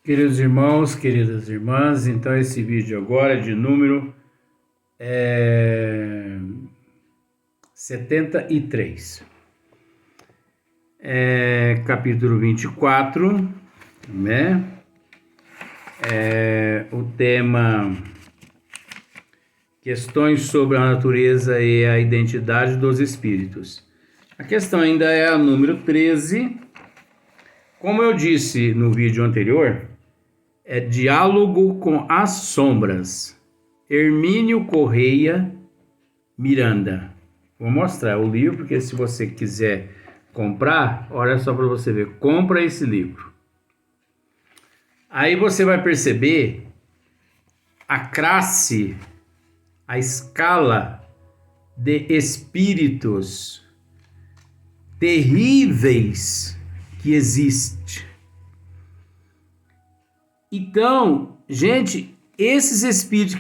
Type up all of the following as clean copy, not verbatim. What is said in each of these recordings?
Queridos irmãos, queridas irmãs, então esse vídeo agora é de número 73. Capítulo 24, né? O tema questões sobre a natureza e a identidade dos espíritos. A questão ainda é a número 13. Como eu disse no vídeo anterior, é Diálogo com as Sombras, Hermínio Correia Miranda. Vou mostrar o livro, porque se você quiser comprar, olha só para você ver, compra esse livro. Aí você vai perceber a classe, a escala de espíritos terríveis que existe. Então, gente, esses espíritos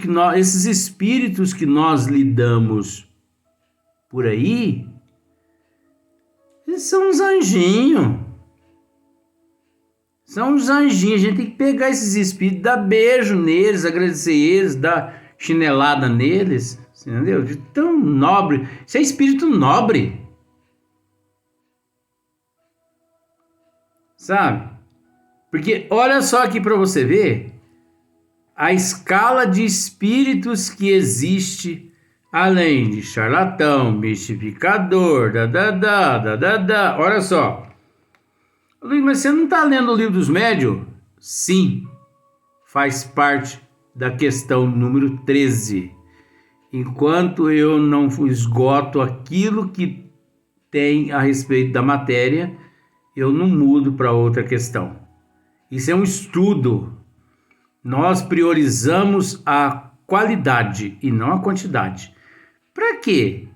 que nós lidamos por aí, eles são uns anjinhos. São uns anjinhos. A gente tem que pegar esses espíritos, dar beijo neles, agradecer eles, dar chinelada neles, entendeu? De tão nobre. Isso é espírito nobre. Sabe? Porque olha só aqui para você ver a escala de espíritos que existe, além de charlatão, mistificador, Olha só. Luiz, mas você não está lendo o livro dos médiuns? Sim, faz parte da questão número 13. Enquanto eu não esgoto aquilo que tem a respeito da matéria, eu não mudo para outra questão. Isso é um estudo. Nós priorizamos a qualidade e não a quantidade. Para quê?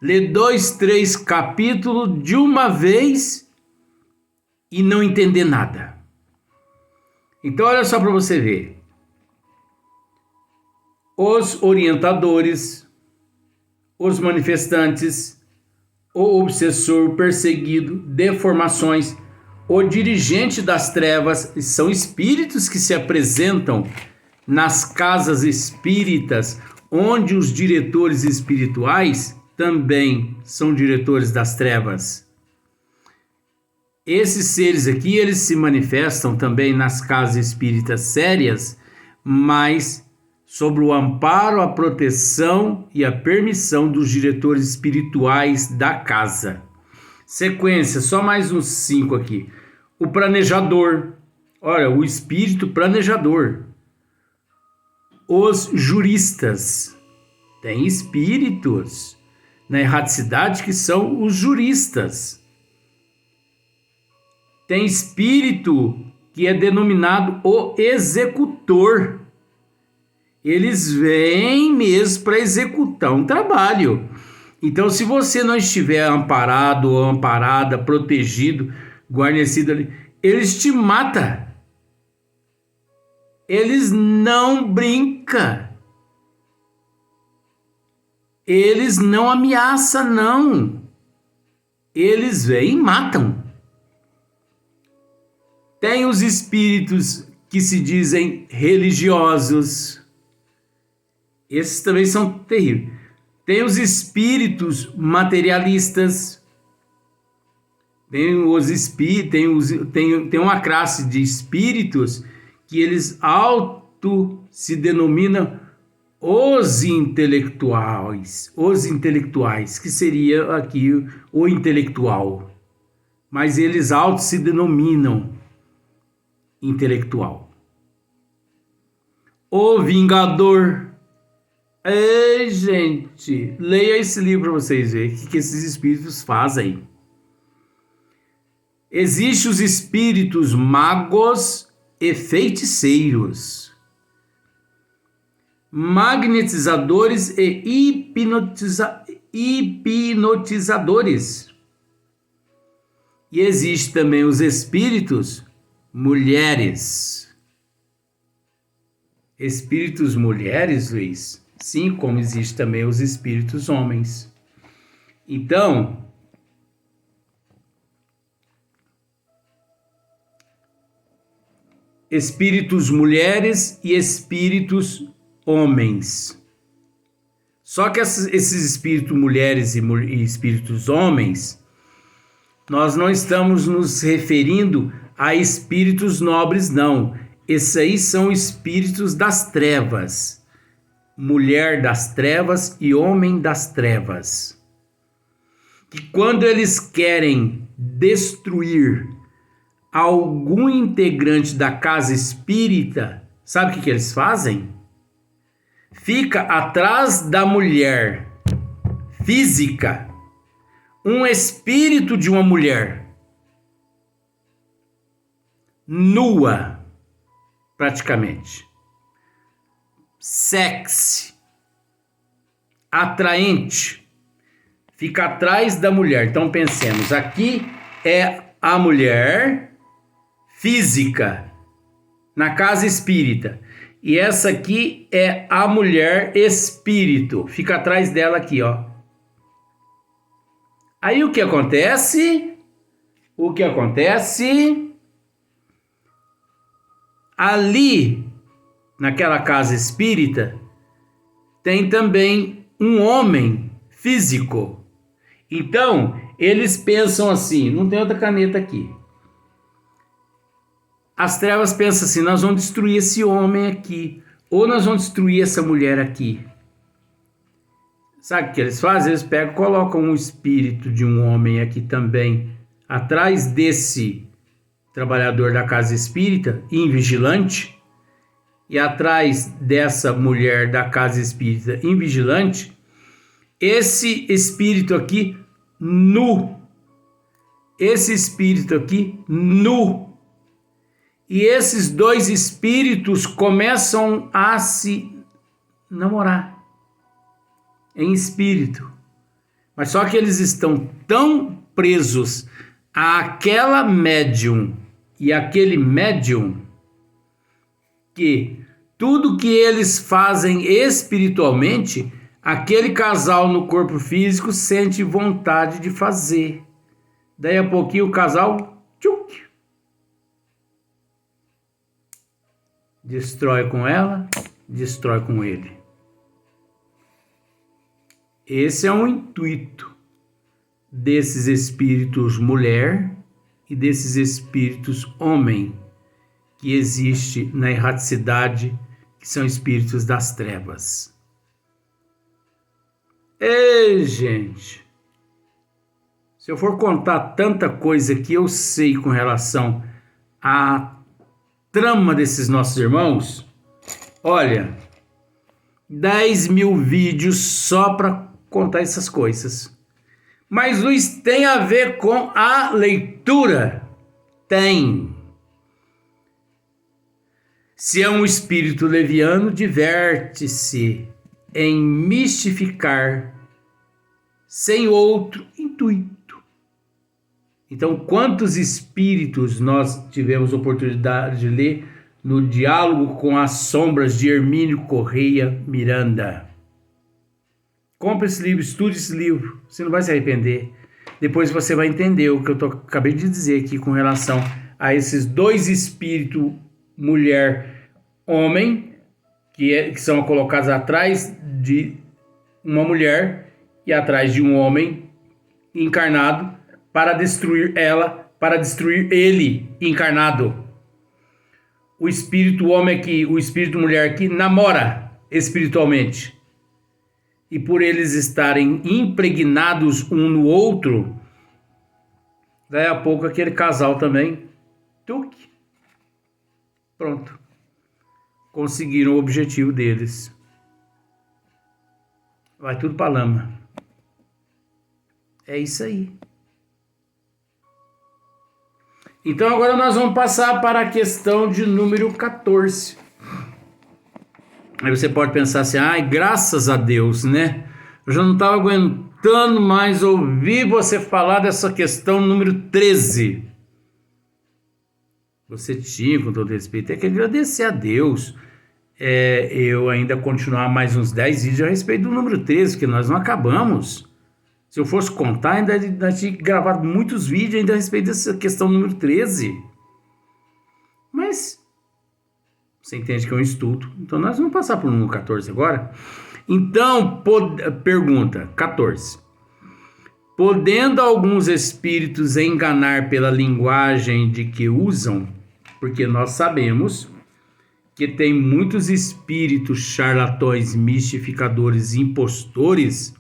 Ler 2, 3 capítulos de uma vez e não entender nada. Então olha só para você ver. Os orientadores, os manifestantes, o obsessor, o perseguido, deformações, o dirigente das trevas, são espíritos que se apresentam nas casas espíritas, onde os diretores espirituais também são diretores das trevas. Esses seres aqui, eles se manifestam também nas casas espíritas sérias, mas sob o amparo, a proteção e a permissão dos diretores espirituais da casa. Sequência, só mais uns 5 aqui. O planejador, olha, o espírito planejador. Os juristas, tem espíritos na erraticidade que são os juristas. Tem espírito que é denominado o executor. Eles vêm mesmo para executar um trabalho. Então, se você não estiver amparado ou amparada, protegido, guarnecido ali, eles te matam. Eles não brincam. Eles não ameaçam, não. Eles vêm e matam. Tem os espíritos que se dizem religiosos. Esses também são terríveis. Tem os espíritos materialistas. Tem uma classe de espíritos que eles se denominam os intelectuais, que seria aqui o intelectual. Mas eles se denominam intelectual. O vingador. Ei, gente, leia esse livro para vocês verem o que esses espíritos fazem. Existem os espíritos magos e feiticeiros, magnetizadores e hipnotizadores. E existe também os espíritos mulheres. Espíritos mulheres, Luiz? Sim, como existe também os espíritos homens. Então, espíritos mulheres e espíritos homens. Só que esses espíritos mulheres e espíritos homens, nós não estamos nos referindo a espíritos nobres, não. Esses aí são espíritos das trevas. Mulher das trevas e homem das trevas. Que quando eles querem destruir algum integrante da casa espírita, sabe o que eles fazem? Fica atrás da mulher física um espírito de uma mulher nua, praticamente, sexy, atraente, fica atrás da mulher. Então pensemos, aqui é a mulher física na casa espírita. E essa aqui é a mulher espírito. Fica atrás dela aqui, ó. Aí o que acontece? Ali, naquela casa espírita, tem também um homem físico. Então, eles pensam assim, não tem outra caneta aqui. As trevas pensam assim, nós vamos destruir esse homem aqui, ou nós vamos destruir essa mulher aqui. Sabe o que eles fazem? Eles pegam, colocam um espírito de um homem aqui também, atrás desse trabalhador da casa espírita, invigilante, e atrás dessa mulher da casa espírita invigilante, esse espírito aqui nu. Esse espírito aqui nu. E esses dois espíritos começam a se namorar em espírito. Mas só que eles estão tão presos àquela médium e àquele médium que tudo que eles fazem espiritualmente, aquele casal no corpo físico sente vontade de fazer. Daí a pouquinho o casal tchuc, destrói com ela, destrói com ele. Esse é um intuito desses espíritos mulher e desses espíritos homem que existe na erraticidade, que são espíritos das trevas. Ei, gente, se eu for contar tanta coisa que eu sei com relação à trama desses nossos irmãos, olha, 10 mil vídeos só para contar essas coisas. Mas Luiz, tem a ver com a leitura? Tem. Se é um espírito leviano, diverte-se em mistificar sem outro intuito. Então, quantos espíritos nós tivemos oportunidade de ler no Diálogo com as Sombras de Hermínio Correia Miranda? Compre esse livro, estude esse livro, você não vai se arrepender. Depois você vai entender o que eu acabei de dizer aqui com relação a esses dois espíritos, mulher, homem, que são colocados atrás de uma mulher e atrás de um homem encarnado para destruir ela, para destruir ele encarnado. O espírito homem aqui, o espírito mulher aqui namora espiritualmente. E por eles estarem impregnados um no outro, daí a pouco aquele casal também, pronto, conseguiram o objetivo deles. Vai tudo pra lama. É isso aí. Então agora nós vamos passar para a questão de número 14. Aí você pode pensar assim, ai, graças a Deus, né? Eu já não estava aguentando mais ouvir você falar dessa questão número 13. Você tinha, com todo respeito, que agradecer a Deus. Eu ainda continuar mais uns 10 vídeos a respeito do número 13, porque nós não acabamos. Se eu fosse contar, ainda tinha gravado muitos vídeos ainda a respeito dessa questão número 13. Mas Você entende que é um estudo. Então nós vamos passar para o número 14 agora. Então, pergunta 14. Podendo alguns espíritos enganar pela linguagem de que usam, porque nós sabemos que tem muitos espíritos charlatões, mistificadores, impostores,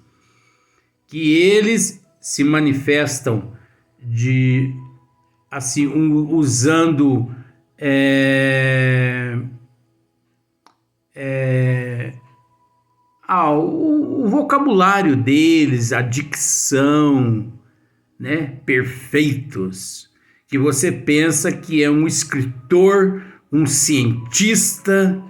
que eles se manifestam usando o vocabulário deles, a dicção, né, perfeitos, que você pensa que é um escritor, um cientista,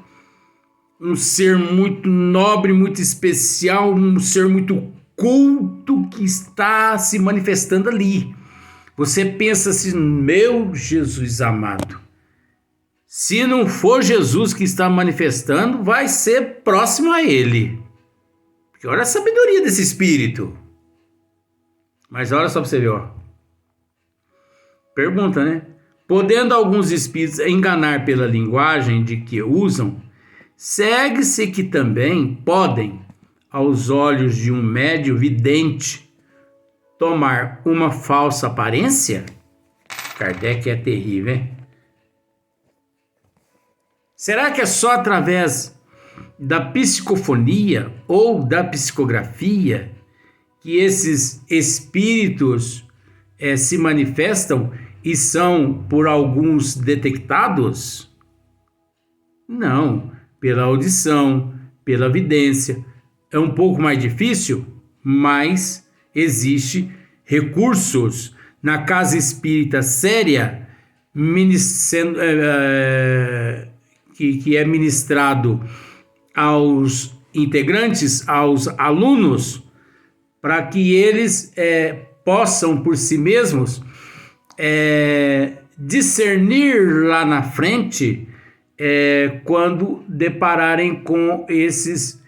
um ser muito nobre, muito especial, um ser muito culto que está se manifestando ali. Você pensa assim, meu Jesus amado, se não for Jesus que está manifestando, vai ser próximo a ele. Porque olha a sabedoria desse espírito. Mas olha só para você ver, ó. Pergunta, né? Podendo alguns espíritos enganar pela linguagem de que usam, segue-se que também podem, aos olhos de um médium vidente, tomar uma falsa aparência? Kardec é terrível, hein? Será que é só através da psicofonia ou da psicografia que esses espíritos se manifestam e são por alguns detectados? Não, pela audição, pela vidência. É um pouco mais difícil, mas existe recursos na casa espírita séria que é ministrado aos integrantes, aos alunos, para que eles possam por si mesmos discernir lá na frente quando depararem com esses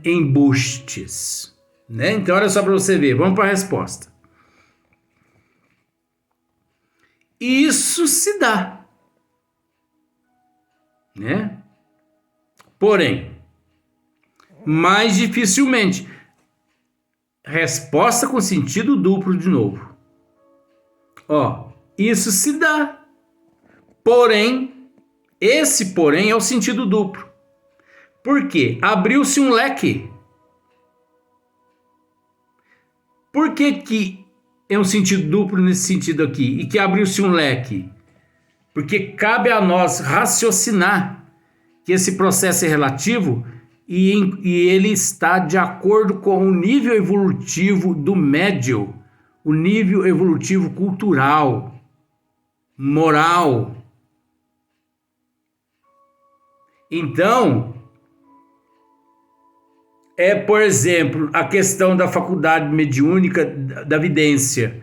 embustes, né? Então olha só para você ver, vamos para a resposta. Isso se dá, né? Porém, mais dificilmente. Resposta com sentido duplo de novo. Ó, isso se dá. Porém, esse porém é o sentido duplo. Por quê? Abriu-se um leque. Por que é um sentido duplo nesse sentido aqui? E que abriu-se um leque? Porque cabe a nós raciocinar que esse processo é relativo e ele está de acordo com o nível evolutivo do médium, o nível evolutivo cultural, moral. Então, por exemplo, a questão da faculdade mediúnica da vidência.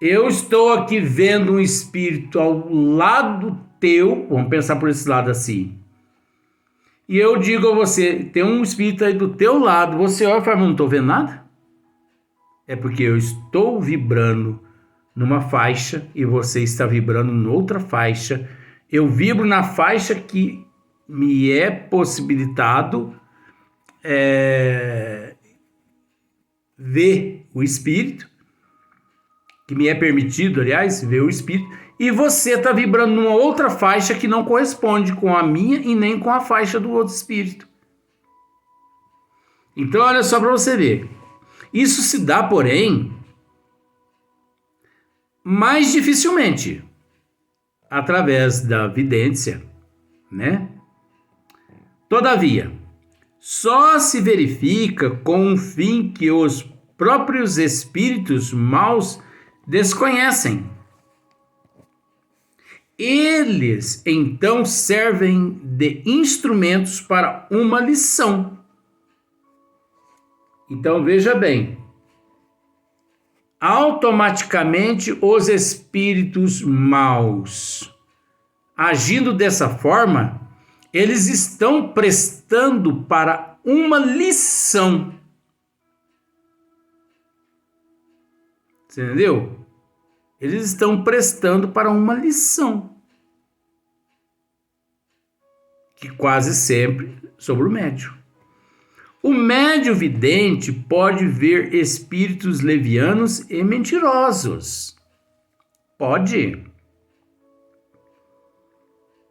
Eu estou aqui vendo um espírito ao lado teu, vamos pensar por esse lado assim, e eu digo a você, tem um espírito aí do teu lado, você olha e fala, não estou vendo nada? É porque eu estou vibrando numa faixa e você está vibrando em outra faixa. Eu vibro na faixa que me é possibilitado ver o espírito, que me é permitido, aliás, ver o espírito, e você está vibrando numa outra faixa que não corresponde com a minha e nem com a faixa do outro espírito. Então, olha só para você ver. Isso se dá, porém, mais dificilmente através da vidência, né? Todavia, só se verifica com um fim que os próprios espíritos maus desconhecem. Eles, então, servem de instrumentos para uma lição. Então, veja bem, automaticamente os espíritos maus, agindo dessa forma, eles estão prestando para uma lição. Você entendeu? Eles estão prestando para uma lição. que quase sempre sobre o médium. O médium vidente pode ver espíritos levianos e mentirosos. Pode.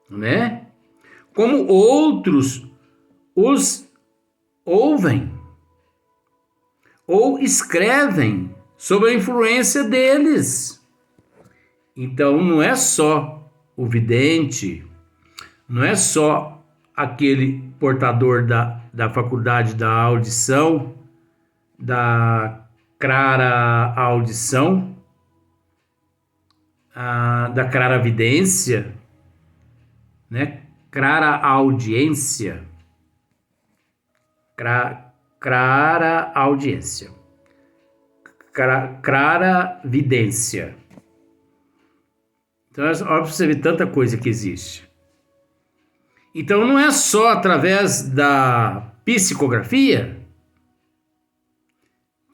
Né? Como outros os ouvem ou escrevem sob a influência deles. Então não é só o vidente, não é só aquele portador da faculdade da audição, da clara audição, da claravidência, né? Clara audiência, clara audiência, clara vidência. Então, olha para você ver tanta coisa que existe. Então, não é só através da psicografia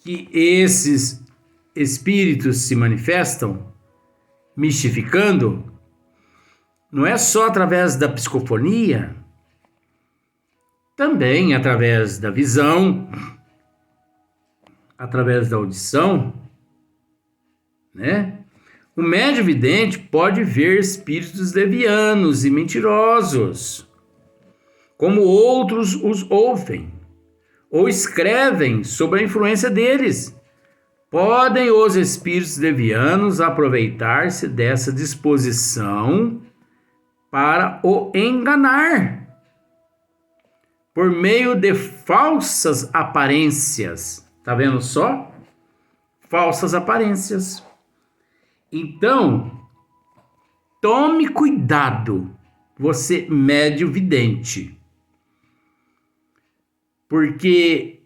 que esses espíritos se manifestam, mistificando. Não é só através da psicofonia, também através da visão, através da audição, né? O médium vidente pode ver espíritos levianos e mentirosos, como outros os ouvem ou escrevem sob a influência deles. Podem os espíritos levianos aproveitar-se dessa disposição para o enganar por meio de falsas aparências. Tá vendo só? Falsas aparências. Então, tome cuidado, você médium vidente, porque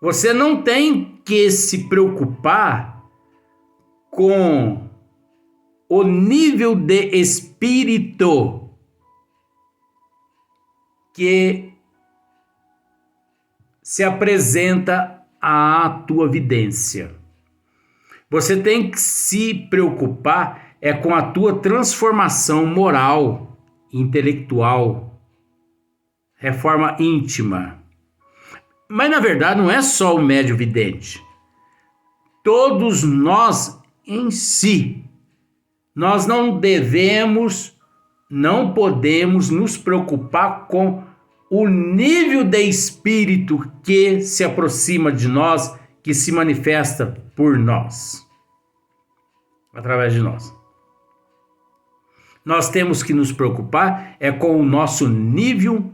você não tem que se preocupar com o nível de espírito que se apresenta à tua vidência. Você tem que se preocupar com a tua transformação moral, intelectual, reforma íntima. Mas na verdade não é só o médium vidente. Todos nós em si, nós não devemos, não podemos nos preocupar com o nível de espírito que se aproxima de nós, que se manifesta por nós, através de nós. Nós temos que nos preocupar com o nosso nível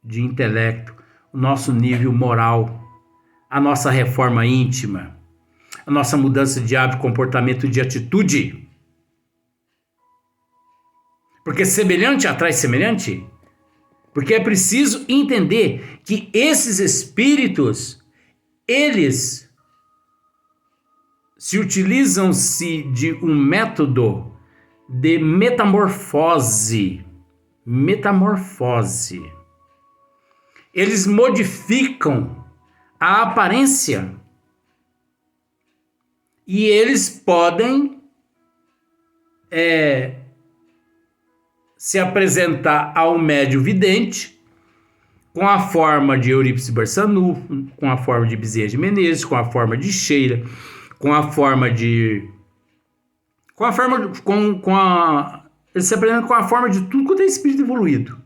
de intelecto, o nosso nível moral, a nossa reforma íntima, a nossa mudança de hábito, comportamento, de atitude. Porque semelhante atrai semelhante. Porque é preciso entender que esses espíritos, eles se utilizam-se de um método de metamorfose. Metamorfose. Eles modificam a aparência. E eles podem se apresentar ao médium vidente com a forma de Eurípides Barçanufo, com a forma de Bezerra de Menezes, com a forma de Sheila, eles se apresentam com a forma de tudo quanto é espírito evoluído.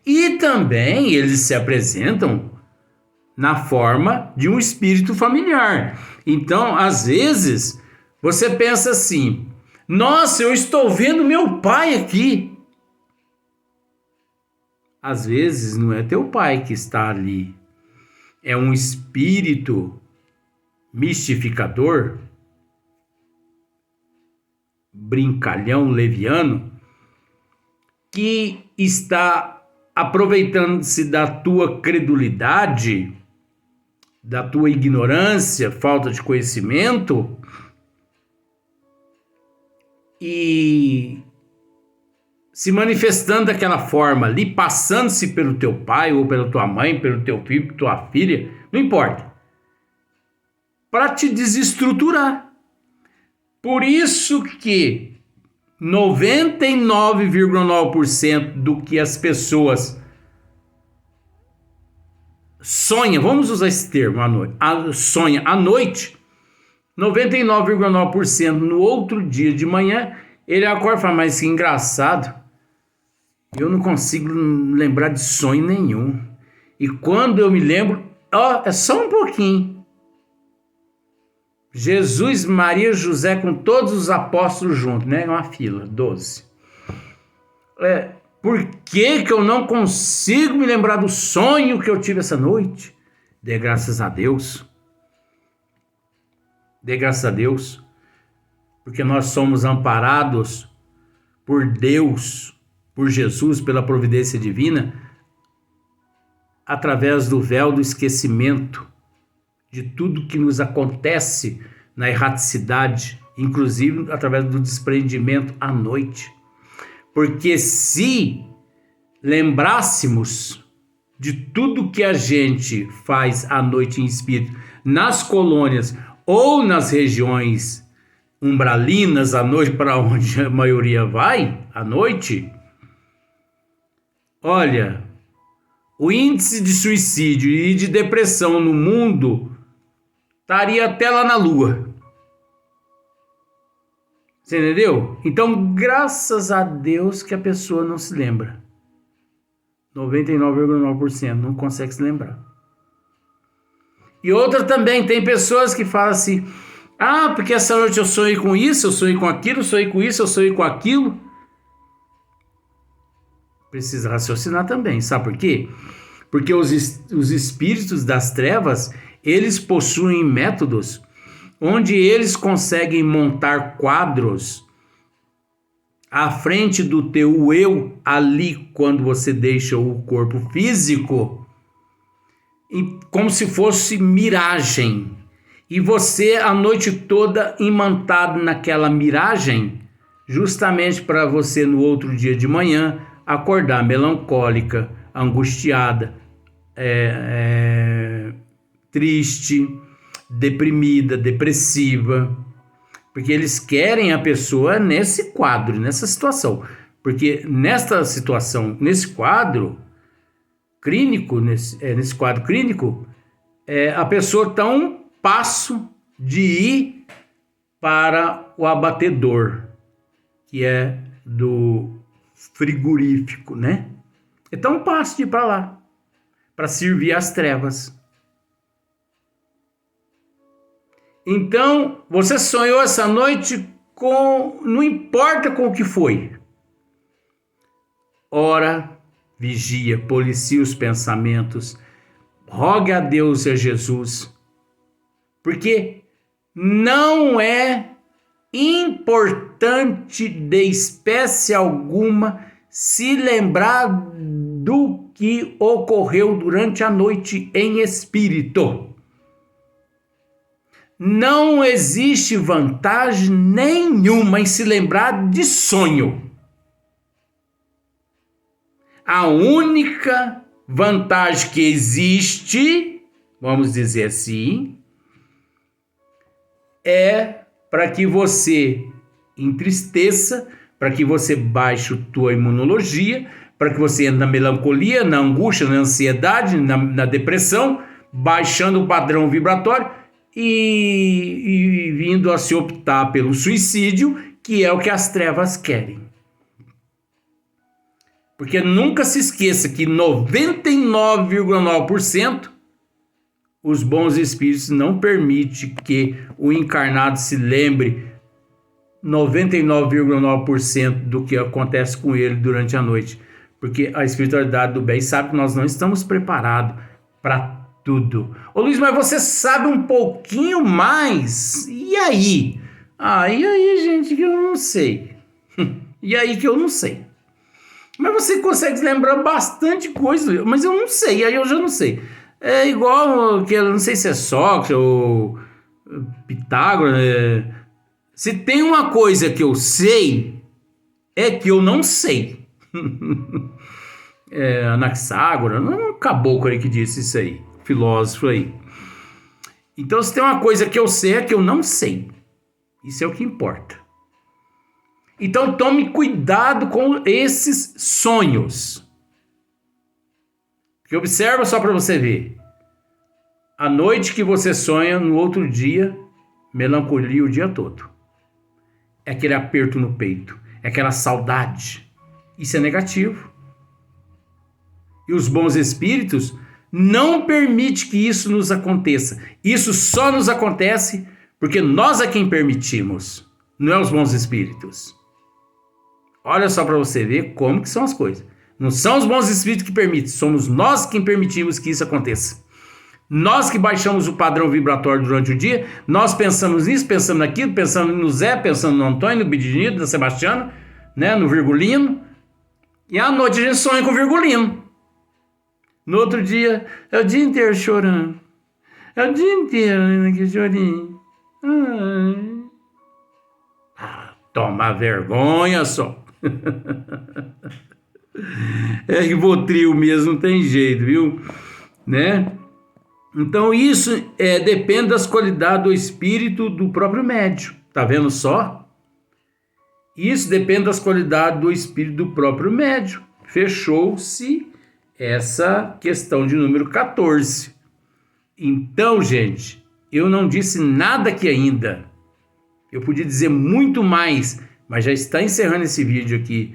E também eles se apresentam na forma de um espírito familiar. Então, às vezes, você pensa assim: nossa, eu estou vendo meu pai aqui. Às vezes não é teu pai que está ali. É um espírito mistificador, brincalhão, leviano, que está aproveitando-se da tua credulidade, da tua ignorância, falta de conhecimento, e se manifestando daquela forma ali, passando-se pelo teu pai ou pela tua mãe, pelo teu filho, pela tua filha, não importa, para te desestruturar. Por isso que 99,9% do que as pessoas sonham, vamos usar esse termo, sonha à noite, 99,9% no outro dia de manhã, ele acorda e fala, mas que engraçado, eu não consigo lembrar de sonho nenhum. E quando eu me lembro, é só um pouquinho. Jesus, Maria, José, com todos os apóstolos juntos, né? Uma fila, 12. Por que eu não consigo me lembrar do sonho que eu tive essa noite? Dê graças a Deus. Dê graças a Deus. Porque nós somos amparados por Deus, por Jesus, pela providência divina, através do véu do esquecimento de tudo que nos acontece na erraticidade, inclusive através do desprendimento à noite. Porque se lembrássemos de tudo que a gente faz à noite em espírito, nas colônias ou nas regiões umbralinas à noite, para onde a maioria vai à noite, olha, o índice de suicídio e de depressão no mundo estaria até lá na Lua. Você entendeu? Então, graças a Deus que a pessoa não se lembra. 99,9% não consegue se lembrar. E outra também, tem pessoas que falam assim, porque essa noite eu sonhei com isso, eu sonhei com aquilo, eu sonhei com isso, eu sonhei com aquilo. Precisa raciocinar também, sabe por quê? Porque os espíritos das trevas, eles possuem métodos onde eles conseguem montar quadros à frente do teu eu ali quando você deixa o corpo físico, como se fosse miragem. E você a noite toda imantado naquela miragem, justamente para você no outro dia de manhã acordar melancólica, angustiada, triste, deprimida, depressiva, porque eles querem a pessoa nesse quadro, nessa situação, porque nesta situação, nesse quadro clínico, nesse quadro clínico, a pessoa está um passo de ir para o abatedor, que é do frigorífico, né? Então um passo de ir para lá, para servir as trevas. Então, você sonhou essa noite não importa com o que foi. Ora, vigia, policia os pensamentos, rogue a Deus e a Jesus, porque não é importante de espécie alguma se lembrar do que ocorreu durante a noite em espírito. Não existe vantagem nenhuma em se lembrar de sonho. A única vantagem que existe, vamos dizer assim, é para que você entristeça, para que você baixe a tua imunologia, para que você entre na melancolia, na angústia, na ansiedade, na depressão, baixando o padrão vibratório, e vindo a se optar pelo suicídio, que é o que as trevas querem. Porque nunca se esqueça que 99,9% os bons espíritos não permitem que o encarnado se lembre 99,9% do que acontece com ele durante a noite. Porque a espiritualidade do bem sabe que nós não estamos preparados para tudo. Ô Luiz, mas você sabe um pouquinho mais? E aí? E aí, gente, que eu não sei. E aí que eu não sei. Mas você consegue lembrar bastante coisa, mas eu não sei, aí eu já não sei. É igual que eu não sei se é Sócrates ou Pitágoras. Se tem uma coisa que eu sei, é que eu não sei. Anaxágoras, um caboclo aí que disse isso aí, filósofo aí. Então, se tem uma coisa que eu sei, é que eu não sei. Isso é o que importa. Então tome cuidado com esses sonhos. Porque observa só para você ver. A noite que você sonha, no outro dia, melancolia o dia todo. É aquele aperto no peito, é aquela saudade. Isso é negativo. E os bons espíritos não permitem que isso nos aconteça. Isso só nos acontece porque nós é quem permitimos, não é os bons espíritos. Olha só para você ver como que são as coisas. Não são os bons espíritos que permitem, somos nós quem permitimos que isso aconteça. Nós que baixamos o padrão vibratório durante o dia, nós pensamos nisso, pensamos naquilo, pensamos no Zé, pensando no Antônio, no Bidinito, no Sebastiano, né, no Virgulino. E à noite a gente sonha com o Virgulino. No outro dia, é o dia inteiro chorando. É o dia inteiro naquele chorinho. Toma vergonha só. É Rivotril mesmo, não tem jeito, viu? Né? Então isso depende das qualidades do espírito do próprio médium. Tá vendo só? Isso depende das qualidades do espírito do próprio médium. Fechou-se essa questão de número 14. Então, gente, eu não disse nada aqui ainda. Eu podia dizer muito mais, mas já está encerrando esse vídeo aqui.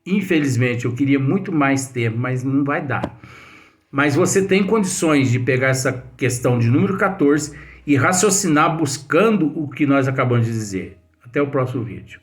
Infelizmente, eu queria muito mais tempo, mas não vai dar. Mas você tem condições de pegar essa questão de número 14 e raciocinar buscando o que nós acabamos de dizer. Até o próximo vídeo.